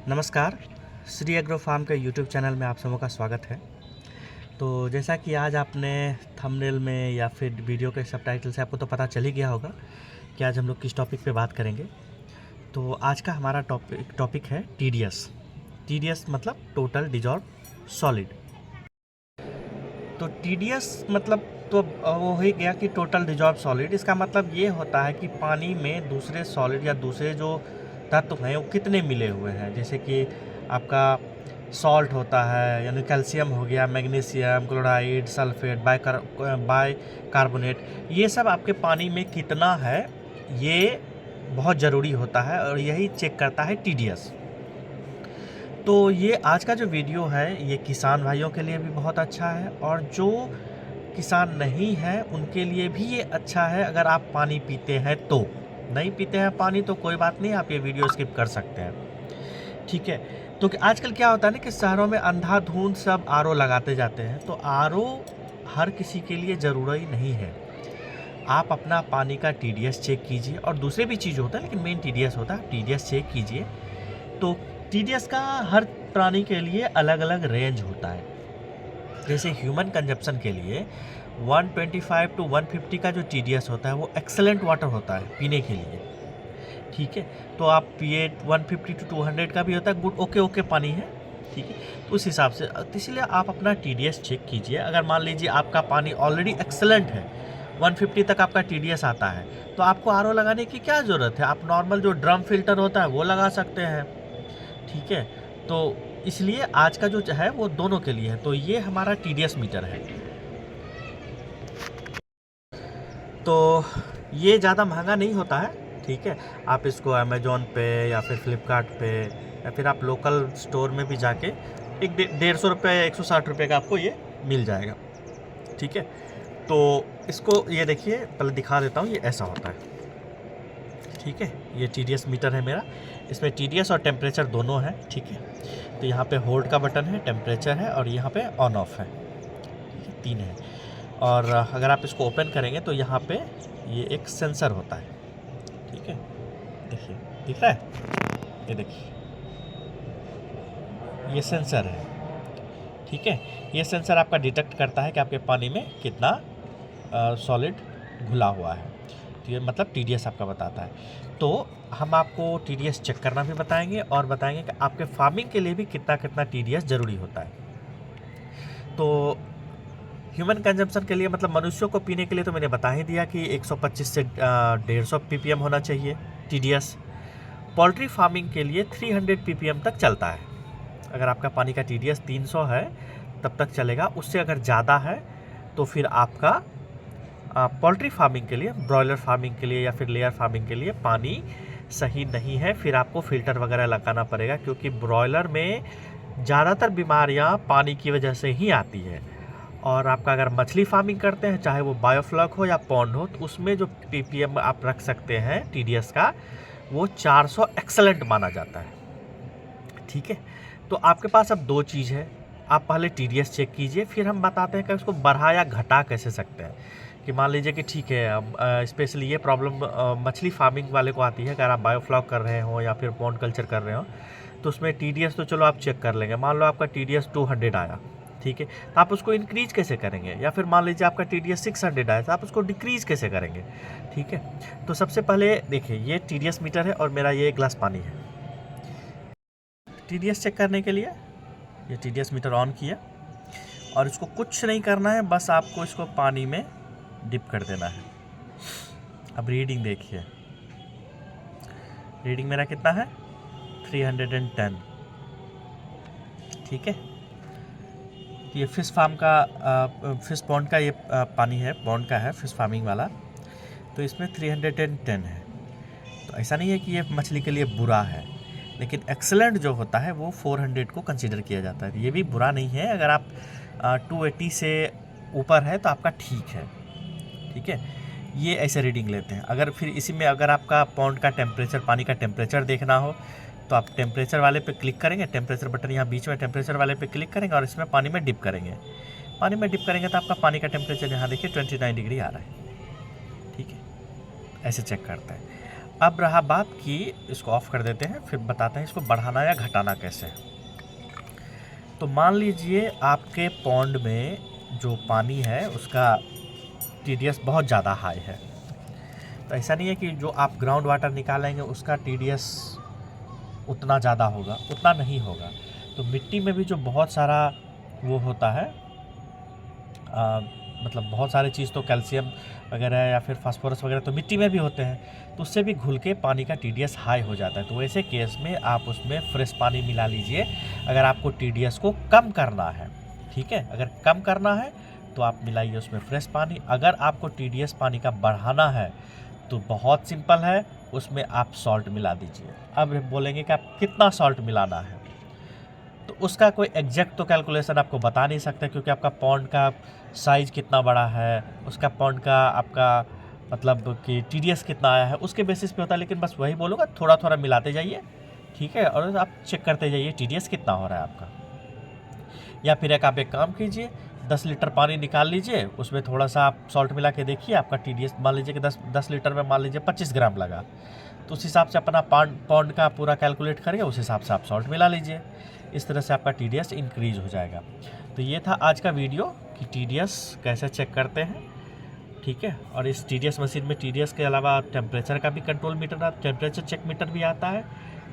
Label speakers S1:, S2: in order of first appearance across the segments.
S1: नमस्कार। Shri agro farm के YouTube channel में आप सबों का स्वागत है। तो जैसा कि आज आपने थंबनेल में या फिर वीडियो के सबटाइटल से आपको तो पता चल ही गया होगा कि आज हम लोग किस टॉपिक पे बात करेंगे। तो आज का हमारा टॉपिक है टीडीएस। टीडीएस मतलब टोटल डिजॉल्व सॉलिड। तो टीडीएस मतलब तो वो ही गया कि टोटल डिजॉल्व सॉलिड। इसका मतलब ये होता है कि पानी में दूसरे सॉलिड या दूसरे जो तत्व हैं वो कितने मिले हुए हैं। जैसे कि आपका सॉल्ट होता है, यानी कैल्शियम हो गया, मैग्नीशियम, क्लोराइड, सल्फेट, बाइकार्बोनेट, ये सब आपके पानी में कितना है ये बहुत ज़रूरी होता है और यही चेक करता है टीडीएस। तो ये आज का जो वीडियो है ये किसान भाइयों के लिए भी बहुत अच्छा है और जो किसान नहीं है उनके लिए भी ये अच्छा है। अगर आप पानी पीते हैं तो, नहीं पीते हैं पानी तो कोई बात नहीं, आप ये वीडियो स्किप कर सकते हैं, ठीक है। तो आजकल क्या होता है ना कि शहरों में अंधाधुंध सब आरओ लगाते जाते हैं। तो आरओ हर किसी के लिए ज़रूरी नहीं है। आप अपना पानी का टीडीएस चेक कीजिए, और दूसरे भी चीज़ होता है लेकिन मेन टीडीएस होता है। टीडीएस चेक कीजिए। तो टीडीएस का हर प्राणी के लिए अलग अलग रेंज होता है। जैसे ह्यूमन कंजप्शन के लिए 125 to 150 का जो टीडीएस होता है वो एक्सेलेंट वाटर होता है पीने के लिए, ठीक है। तो आप पिए 150 to 200 का भी होता है, गुड ओके पानी है, ठीक है। तो उस हिसाब से इसलिए आप अपना टीडीएस चेक कीजिए। अगर मान लीजिए आपका पानी ऑलरेडी एक्सेलेंट है, 150 तक आपका टीडीएस आता है, तो आपको आरओ लगाने की क्या ज़रूरत है। आप नॉर्मल जो ड्रम फिल्टर होता है वो लगा सकते हैं, ठीक है। तो इसलिए आज का जो है वो दोनों के लिए है। तो ये हमारा टीडीएस मीटर है। तो ये ज़्यादा महंगा नहीं होता है, ठीक है। आप इसको अमेजोन पे या फिर फ्लिपकार्ट पे या फिर आप लोकल स्टोर में भी जाके एक 150 रुपये 160 रुपये का आपको ये मिल जाएगा, ठीक है। तो इसको ये देखिए, पहले दिखा देता हूँ। ये ऐसा होता है, ठीक है। ये टीडीएस मीटर है मेरा। इसमें टीडीएस और टेम्परेचर दोनों है, ठीक है। तो यहाँ पे होल्ड का बटन है, टेम्परेचर है और यहाँ पे ऑन ऑफ है, ठीक है, 3 है। और अगर आप इसको ओपन करेंगे तो यहाँ पे ये एक सेंसर होता है, ठीक है। देखिए, दिख रहा है, ये देखिए, ये सेंसर है, ठीक है। ये सेंसर आपका डिटेक्ट करता है कि आपके पानी में कितना सॉलिड घुला हुआ है। तो ये मतलब टीडीएस आपका बताता है। तो हम आपको टीडीएस चेक करना भी बताएंगे और बताएंगे कि आपके फार्मिंग के लिए भी कितना कितना टीडीएस ज़रूरी होता है। तो ह्यूमन कंजम्पशन के लिए मतलब मनुष्यों को पीने के लिए तो मैंने बता ही दिया कि 125 से 150 ppm होना चाहिए टीडीएस। पोल्ट्री फार्मिंग के लिए 300 ppm तक चलता है। अगर आपका पानी का टीडीएस 300 है तब तक चलेगा। उससे अगर ज़्यादा है तो फिर आपका पोल्ट्री फार्मिंग के लिए, ब्रॉयलर फार्मिंग के लिए या फिर लेयर फार्मिंग के लिए पानी सही नहीं है। फिर आपको फ़िल्टर वगैरह लगाना पड़ेगा, क्योंकि ब्रॉयलर में ज़्यादातर बीमारियां पानी की वजह से ही आती है। और आपका अगर मछली फार्मिंग करते हैं, चाहे वो बायोफ्लॉक हो या पॉन्ड हो, तो उसमें जो ppm आप रख सकते हैं टीडीएस का, वो 400 एक्सेलेंट माना जाता है, ठीक है। तो आपके पास अब 2 चीज़ है। आप पहले टीडीएस चेक कीजिए, फिर हम बताते हैं कि उसको बढ़ा या घटा कैसे सकते हैं। कि मान लीजिए कि ठीक है, स्पेशली ये प्रॉब्लम मछली फार्मिंग वाले को आती है। अगर आप बायोफ्लॉक कर रहे हो या फिर पॉन्ड कल्चर कर रहे हो तो उसमें टीडीएस तो चलो आप चेक कर लेंगे। मान लो आपका टीडीएस 200 आया, ठीक है, तो आप उसको इंक्रीज कैसे करेंगे। या फिर मान लीजिए आपका टीडीएस 600 आया, तो आप उसको डिक्रीज कैसे करेंगे, ठीक है। तो सबसे पहले देखिए, ये टीडीएस मीटर है और मेरा ये ग्लास पानी है। टीडीएस चेक करने के लिए ये टीडीएस मीटर ऑन किया और इसको कुछ नहीं करना है, बस आपको इसको पानी में डिप कर देना है। अब रीडिंग देखिए, रीडिंग मेरा कितना है 310, ठीक है। ये फिश फार्म का फिश पॉन्ड का ये पानी है, पॉन्ड का है, फिश फार्मिंग वाला। तो इसमें 310 है। तो ऐसा नहीं है कि ये मछली के लिए बुरा है, लेकिन एक्सेलेंट जो होता है वो 400 को कंसीडर किया जाता है। ये भी बुरा नहीं है। अगर आप 280 से ऊपर है तो आपका ठीक है, ठीक है। ये ऐसे रीडिंग लेते हैं। अगर फिर इसी में अगर आपका पॉन्ड का टेम्परेचर, पानी का टेम्परेचर देखना हो तो आप टेम्परेचर वाले पे क्लिक करेंगे, टेम्परेचर बटन यहाँ बीच में, टेम्परेचर वाले पे क्लिक करेंगे और इसमें पानी में डिप करेंगे। पानी में डिप करेंगे तो आपका पानी का टेम्परेचर यहाँ देखिए 29 डिग्री आ रहा है, ठीक है। ऐसे चेक करते हैं। अब रहा बात कि इसको ऑफ कर देते हैं, फिर बताते हैं इसको बढ़ाना या घटाना कैसे। तो मान लीजिए आपके पॉन्ड में जो पानी है उसका टीडीएस बहुत ज़्यादा हाई है। तो ऐसा नहीं है कि जो आप ग्राउंड वाटर निकालेंगे उसका टीडीएस उतना ज़्यादा होगा, उतना नहीं होगा। तो मिट्टी में भी जो बहुत सारा वो होता है, मतलब बहुत सारे चीज़, तो कैल्शियम वगैरह या फिर फास्फोरस वगैरह तो मिट्टी में भी होते हैं, तो उससे भी घुल के पानी का टीडीएस हाई हो जाता है। तो वैसे केस में आप उसमें फ्रेश पानी मिला लीजिए अगर आपको टीडीएस को कम करना है। ठीक है, अगर कम करना है तो आप मिलाइए उसमें फ्रेश पानी। अगर आपको टीडीएस पानी का बढ़ाना है तो बहुत सिंपल है, उसमें आप सॉल्ट मिला दीजिए। अब बोलेंगे कि आप कितना सॉल्ट मिलाना है, तो उसका कोई एग्जैक्ट तो कैलकुलेशन आपको बता नहीं सकते, क्योंकि आपका पॉन्ड का साइज़ कितना बड़ा है, उसका पॉन्ड का आपका मतलब कि टीडीएस कितना आया है, उसके बेसिस पे होता है। लेकिन बस वही बोलूँगा, थोड़ा थोड़ा मिलाते जाइए, ठीक है, और आप चेक करते जाइए टीडीएस कितना हो रहा है आपका। या फिर आप एक काम कीजिए, 10 लीटर पानी निकाल लीजिए, उसमें थोड़ा सा आप सॉल्ट मिला के देखिए, आपका टीडीएस मान लीजिए कि 10 लीटर में मान लीजिए 25 ग्राम लगा, तो उस हिसाब से अपना पॉन्ड का पूरा कैलकुलेट करके उस हिसाब से आप सॉल्ट मिला लीजिए। इस तरह से आपका टीडीएस इंक्रीज हो जाएगा। तो ये था आज का वीडियो कि टीडीएस कैसे चेक करते हैं। ठीक है, और इस टीडीएस मशीन में टीडीएस के अलावा टेम्परेचर का भी control meter, temperature check meter भी आता है।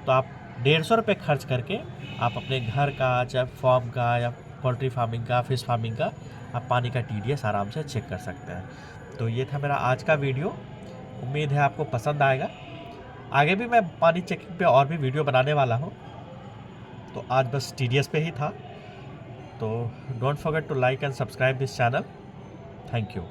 S1: तो आप 150 रुपये खर्च करके आप अपने घर का, चाहे फार्म का या पोल्ट्री फार्मिंग का, फिश फार्मिंग का, आप पानी का टीडीएस आराम से चेक कर सकते हैं। तो ये था मेरा आज का वीडियो, उम्मीद है आपको पसंद आएगा। आगे भी मैं पानी चेकिंग पे और भी वीडियो बनाने वाला हूँ, तो आज बस टीडीएस पे ही था। तो don't forget to like and subscribe this channel. Thank you.